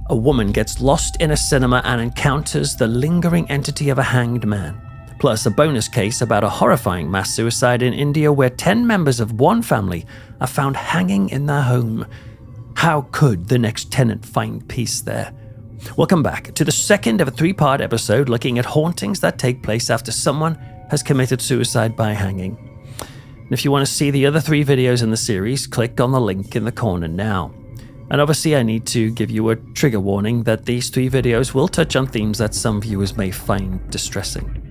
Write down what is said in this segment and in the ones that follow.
A woman gets lost in a cinema and encounters the lingering entity of a hanged man. Plus a bonus case about a horrifying mass suicide in India where 10 members of one family are found hanging in their home. How could the next tenant find peace there? Welcome back to the second of a 3-part episode looking at hauntings that take place after someone has committed suicide by hanging. And if you want to see the other 3 videos in the series, click on the link in the corner now. And obviously I need to give you a trigger warning that these 3 videos will touch on themes that some viewers may find distressing.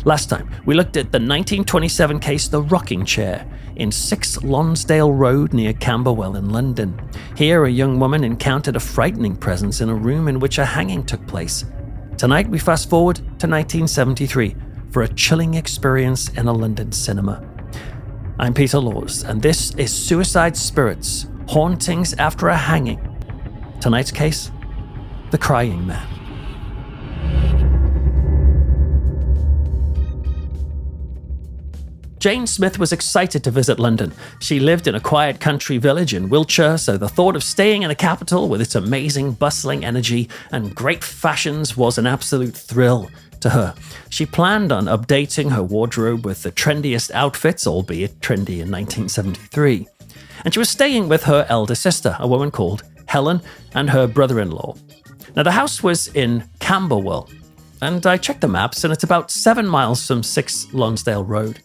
Last time, we looked at the 1927 case The Rocking Chair in 6 Lonsdale Road near Camberwell in London. Here, a young woman encountered a frightening presence in a room in which a hanging took place. Tonight, we fast forward to 1973 for a chilling experience in a London cinema. I'm Peter Laws, and this is Suicide Spirits, Hauntings After a Hanging. Tonight's case, The Crying Man. Jane Smith was excited to visit London. She lived in a quiet country village in Wiltshire, so the thought of staying in the capital with its amazing, bustling energy and great fashions was an absolute thrill to her. She planned on updating her wardrobe with the trendiest outfits, albeit trendy in 1973. And she was staying with her elder sister, a woman called Helen, and her brother-in-law. Now, the house was in Camberwell, and I checked the maps, and it's about 7 miles from 6 Lonsdale Road.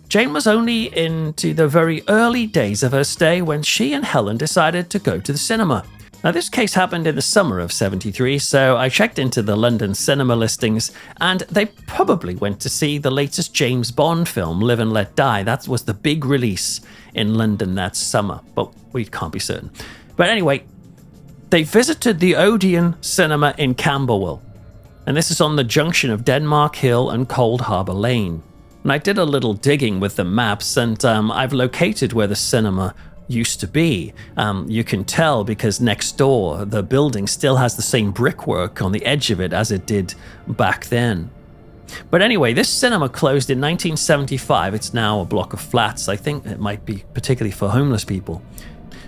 Jane was only into the very early days of her stay when she and Helen decided to go to the cinema. Now, this case happened in the summer of 73, so I checked into the London cinema listings, and they probably went to see the latest James Bond film, Live and Let Die. That was the big release in London that summer, but we can't be certain. But anyway, they visited the Odeon cinema in Camberwell, and this is on the junction of Denmark Hill and Cold Harbour Lane. And I did a little digging with the maps, and I've located where the cinema used to be. You can tell because next door, the building still has the same brickwork on the edge of it as it did back then. But anyway, this cinema closed in 1975. It's now a block of flats. I think it might be particularly for homeless people.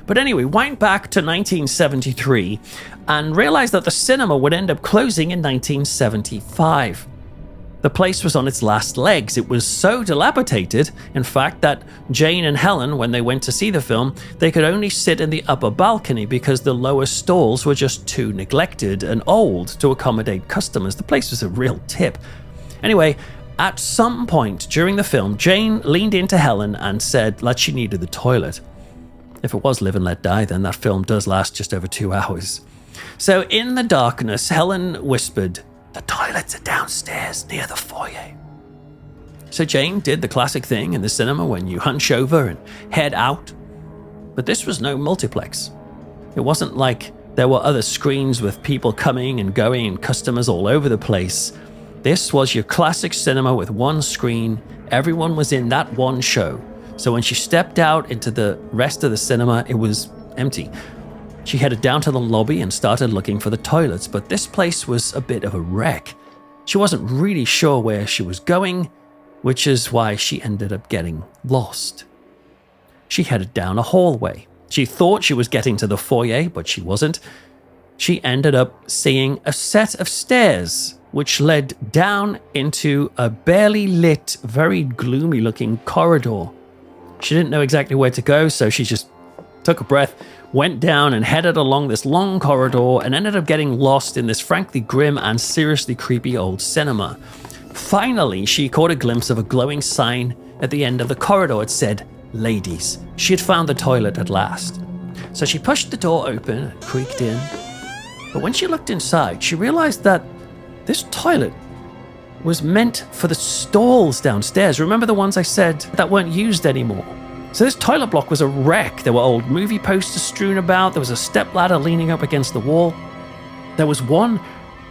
But anyway, went back to 1973 and realized that the cinema would end up closing in 1975. The place was on its last legs. It was so dilapidated, in fact, that Jane and Helen, when they went to see the film, they could only sit in the upper balcony because the lower stalls were just too neglected and old to accommodate customers. The place was a real tip. Anyway, at some point during the film, Jane leaned into Helen and said that she needed the toilet. If it was Live and Let Die, then that film does last just over 2 hours. So in the darkness, Helen whispered, "The toilets are downstairs near the foyer." So Jane did the classic thing in the cinema when you hunch over and head out. But this was no multiplex. It wasn't like there were other screens with people coming and going and customers all over the place. This was your classic cinema with one screen. Everyone was in that one show. So when she stepped out into the rest of the cinema, it was empty. She headed down to the lobby and started looking for the toilets, but this place was a bit of a wreck. She wasn't really sure where she was going, which is why she ended up getting lost. She headed down a hallway. She thought she was getting to the foyer, but she wasn't. She ended up seeing a set of stairs, which led down into a barely lit, very gloomy looking corridor. She didn't know exactly where to go, so she just took a breath, went down and headed along this long corridor and ended up getting lost in this frankly grim and seriously creepy old cinema. Finally, she caught a glimpse of a glowing sign at the end of the corridor. It said, "Ladies." She had found the toilet at last. So she pushed the door open and creaked in. But when she looked inside, she realized that this toilet was meant for the stalls downstairs. Remember the ones I said that weren't used anymore? So this toilet block was a wreck. There were old movie posters strewn about. There was a stepladder leaning up against the wall. There was one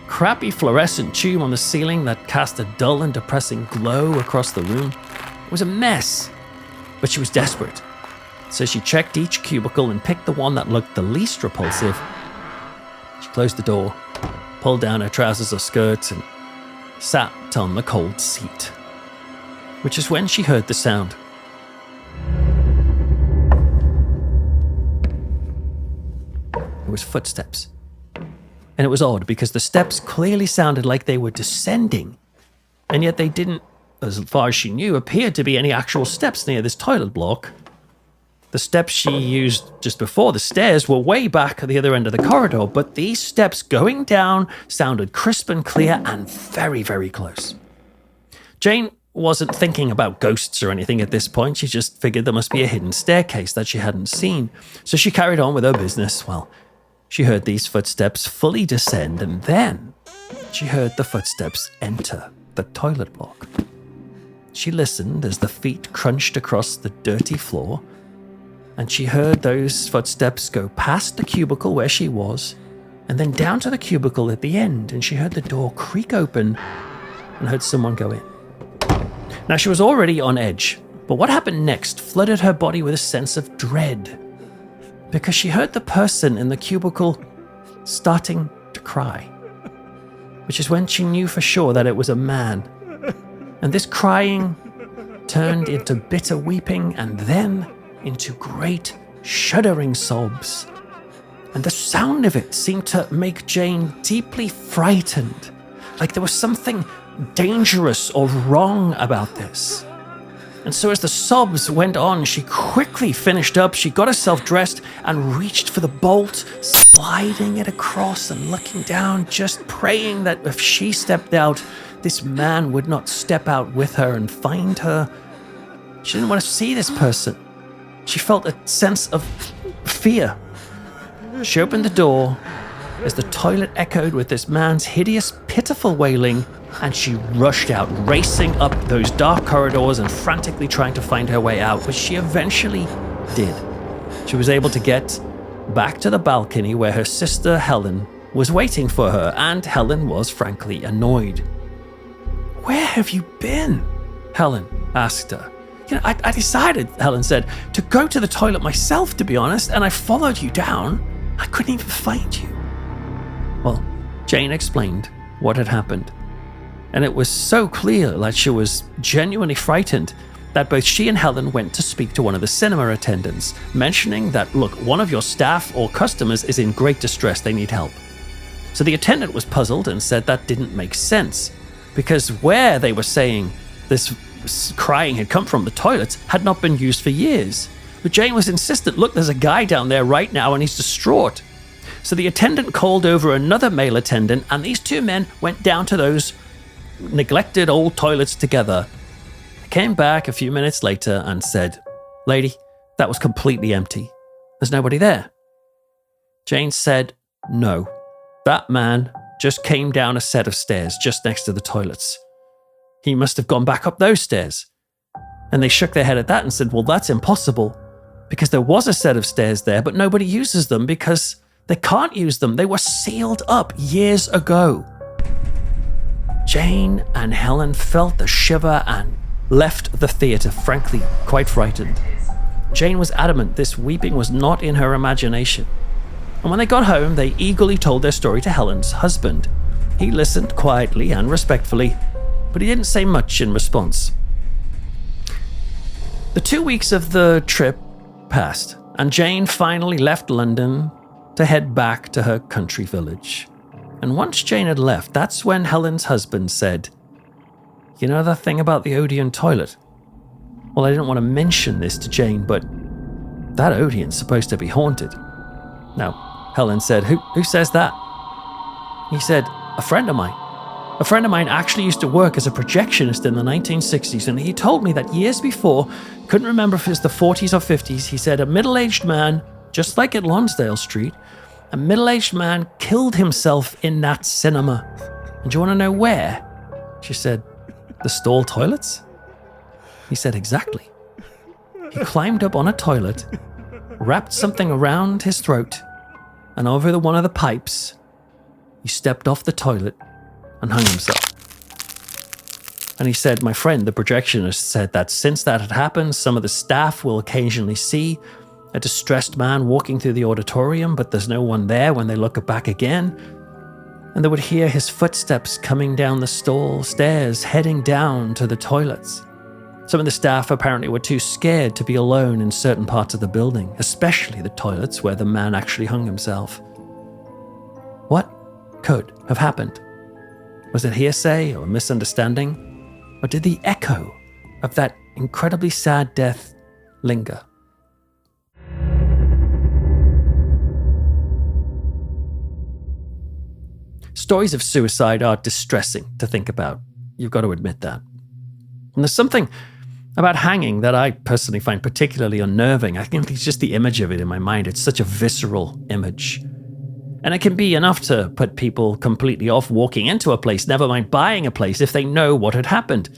crappy fluorescent tube on the ceiling that cast a dull and depressing glow across the room. It was a mess, but she was desperate. So she checked each cubicle and picked the one that looked the least repulsive. She closed the door, pulled down her trousers or skirts, and sat on the cold seat, which is when she heard the sound. It was footsteps And it was odd because the steps clearly sounded like they were descending, and yet they didn't, as far as she knew, appear to be any actual steps near this toilet block. The steps she used just before the stairs were way back at the other end of the corridor, but these steps going down sounded crisp and clear and very, very close. Jane wasn't thinking about ghosts or anything at this point. She just figured there must be a hidden staircase that she hadn't seen. So she carried on with her business. Well, she heard these footsteps fully descend, and then she heard the footsteps enter the toilet block. She listened as the feet crunched across the dirty floor, and she heard those footsteps go past the cubicle where she was, and then down to the cubicle at the end, and she heard the door creak open and heard someone go in. Now, she was already on edge, but what happened next flooded her body with a sense of dread, because she heard the person in the cubicle starting to cry, which is when she knew for sure that it was a man. And this crying turned into bitter weeping and then into great shuddering sobs. And the sound of it seemed to make Jane deeply frightened, like there was something dangerous or wrong about this. And so as the sobs went on, she quickly finished up, she got herself dressed and reached for the bolt, sliding it across and looking down, just praying that if she stepped out, this man would not step out with her and find her. She didn't want to see this person. She felt a sense of fear. She opened the door as the toilet echoed with this man's hideous, pitiful wailing, and she rushed out, racing up those dark corridors and frantically trying to find her way out, which she eventually did. She was able to get back to the balcony where her sister Helen was waiting for her, and Helen was frankly annoyed. "Where have you been?" Helen asked her. I decided, Helen said, to go to the toilet myself, to be honest, and I followed you down. I couldn't even find you. Well, Jane explained what had happened. And it was so clear that she was genuinely frightened that both she and Helen went to speak to one of the cinema attendants, mentioning that, look, one of your staff or customers is in great distress, they need help. So the attendant was puzzled and said that didn't make sense, because where they were saying this crying had come from, the toilets, had not been used for years. But Jane was insistent, look, there's a guy down there right now and he's distraught. So the attendant called over another male attendant, and these two men went down to those neglected old toilets together. They came back a few minutes later and said, "Lady, that was completely empty. There's nobody there." Jane said, "No, that man just came down a set of stairs just next to the toilets. He must have gone back up those stairs." And they shook their head at that and said, "Well, that's impossible, because there was a set of stairs there, but nobody uses them because they can't use them. They were sealed up years ago." Jane and Helen felt the shiver and left the theatre, frankly, quite frightened. Jane was adamant this weeping was not in her imagination. And when they got home, they eagerly told their story to Helen's husband. He listened quietly and respectfully, but he didn't say much in response. The 2 weeks of the trip passed, and Jane finally left London to head back to her country village. And once Jane had left, that's when Helen's husband said, "You know that thing about the Odeon toilet? Well, I didn't want to mention this to Jane, but that Odeon's supposed to be haunted." Now, Helen said, Who says that?" He said, "A friend of mine. A friend of mine actually used to work as a projectionist in the 1960s, and he told me that years before, couldn't remember if it was the 40s or 50s, he said a middle-aged man, just like at Lonsdale Street, a middle-aged man killed himself in that cinema. And do you want to know where?" She said, "The stall toilets?" He said, "Exactly. He climbed up on a toilet, wrapped something around his throat, and over one of the pipes, he stepped off the toilet and hung himself." And he said, "My friend, the projectionist, said that since that had happened, some of the staff will occasionally see a distressed man walking through the auditorium, but there's no one there when they look back again. And they would hear his footsteps coming down the stall stairs, heading down to the toilets. Some of the staff apparently were too scared to be alone in certain parts of the building, especially the toilets where the man actually hung himself." "What? could have happened? Was it hearsay or misunderstanding? Or did the echo of that incredibly sad death linger? Stories of suicide are distressing to think about. You've got to admit that. And there's something about hanging that I personally find particularly unnerving. I think it's just the image of it in my mind. It's such a visceral image. And it can be enough to put people completely off walking into a place, never mind buying a place, if they know what had happened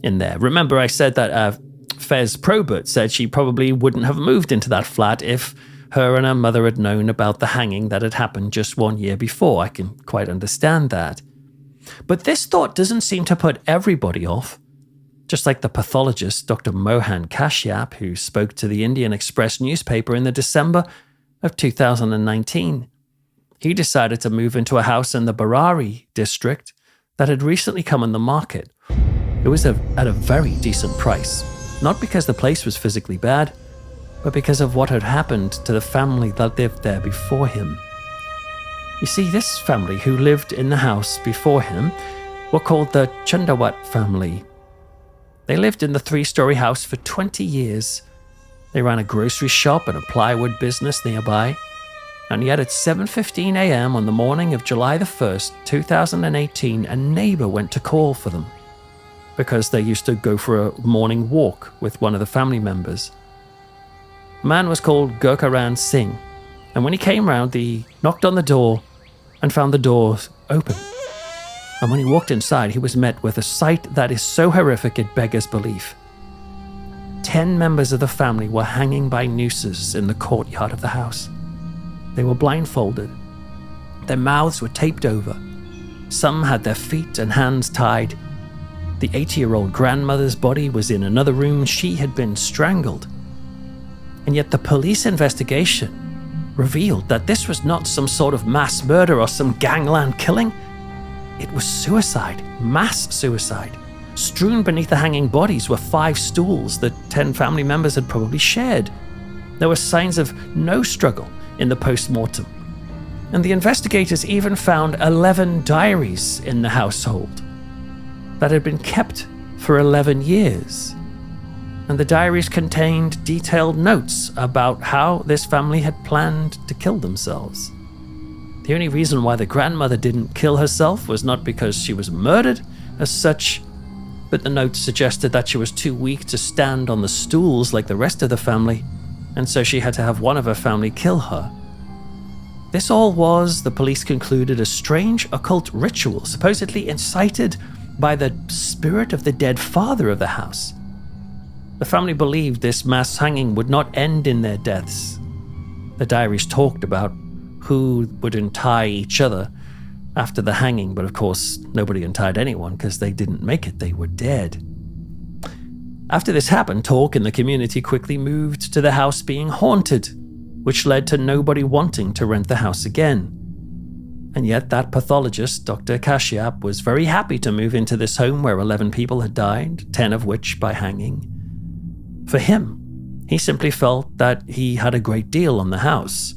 in there. Remember, I said that Fez Probert said she probably wouldn't have moved into that flat if her and her mother had known about the hanging that had happened just 1 year before. I can quite understand that. But this thought doesn't seem to put everybody off. Just like the pathologist, Dr. Mohan Kashyap, who spoke to the Indian Express newspaper in the December of 2019. He decided to move into a house in the Burari district that had recently come on the market. It was at a very decent price, not because the place was physically bad, but because of what had happened to the family that lived there before him. You see, this family who lived in the house before him were called the Chandawat family. They lived in the 3-story house for 20 years. They ran a grocery shop and a plywood business nearby. And yet at 7:15 a.m. on the morning of July the 1st, 2018, a neighbor went to call for them because they used to go for a morning walk with one of the family members. The man was called Gurcharan Singh, and when he came round, he knocked on the door and found the doors open. And when he walked inside, he was met with a sight that is so horrific it beggars belief. 10 members of the family were hanging by nooses in the courtyard of the house. They were blindfolded. Their mouths were taped over. Some had their feet and hands tied. The 80-year-old grandmother's body was in another room. She had been strangled. And yet the police investigation revealed that this was not some sort of mass murder or some gangland killing. It was suicide, mass suicide. Strewn beneath the hanging bodies were 5 stools that 10 family members had probably shared. There were signs of no struggle in the post-mortem. And the investigators even found 11 diaries in the household that had been kept for 11 years. And the diaries contained detailed notes about how this family had planned to kill themselves. The only reason why the grandmother didn't kill herself was not because she was murdered as such, but the notes suggested that she was too weak to stand on the stools like the rest of the family, and so she had to have one of her family kill her. This all was, the police concluded, a strange occult ritual supposedly incited by the spirit of the dead father of the house. The family believed this mass hanging would not end in their deaths. The diaries talked about who would untie each other after the hanging, but of course nobody untied anyone because they didn't make it, they were dead. After this happened, talk in the community quickly moved to the house being haunted, which led to nobody wanting to rent the house again. And yet that pathologist, Dr. Kashyap, was very happy to move into this home where 11 people had died, 10 of which by hanging. For him, he simply felt that he had a great deal on the house.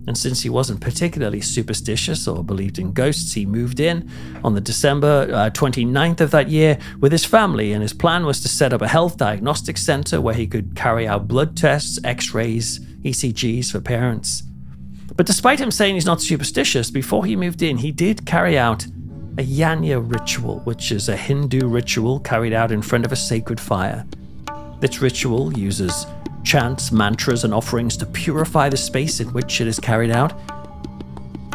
And since he wasn't particularly superstitious or believed in ghosts, he moved in on the December 29th of that year with his family, and his plan was to set up a health diagnostic center where he could carry out blood tests, x-rays, ECGs for parents. But despite him saying he's not superstitious, before he moved in, he did carry out a yanya ritual, which is a Hindu ritual carried out in front of a sacred fire. This ritual uses chants, mantras, and offerings to purify the space in which it is carried out.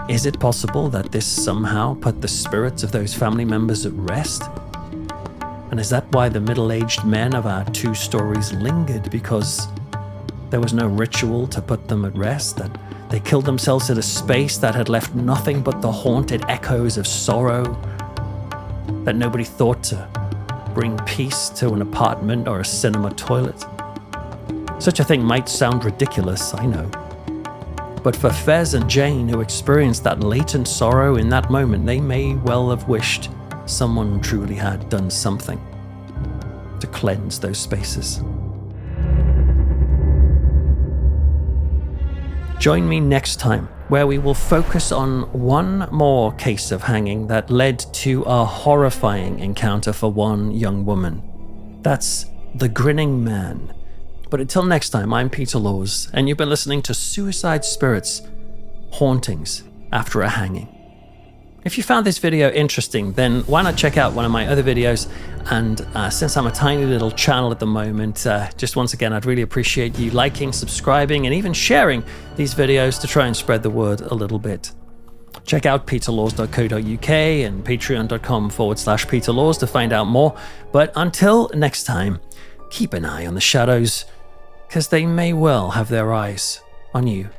Is it possible that this somehow put the spirits of those family members at rest? And is that why the middle-aged men of our 2 stories lingered? Because there was no ritual to put them at rest? That they killed themselves in a space that had left nothing but the haunted echoes of sorrow? That nobody thought to bring peace to an apartment or a cinema toilet? Such a thing might sound ridiculous, I know. But for Fez and Jane, who experienced that latent sorrow in that moment, they may well have wished someone truly had done something to cleanse those spaces. Join me next time, where we will focus on one more case of hanging that led to a horrifying encounter for one young woman. That's the Grinning Man. But until next time, I'm Peter Laws, and you've been listening to Suicide Spirits, Hauntings After a Hanging. If you found this video interesting, then why not check out one of my other videos? And since I'm a tiny little channel at the moment, just once again, I'd really appreciate you liking, subscribing, and even sharing these videos to try and spread the word a little bit. Check out peterlaws.co.uk and patreon.com/peterlaws to find out more. But until next time, keep an eye on the shadows, because they may well have their eyes on you.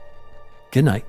Good night.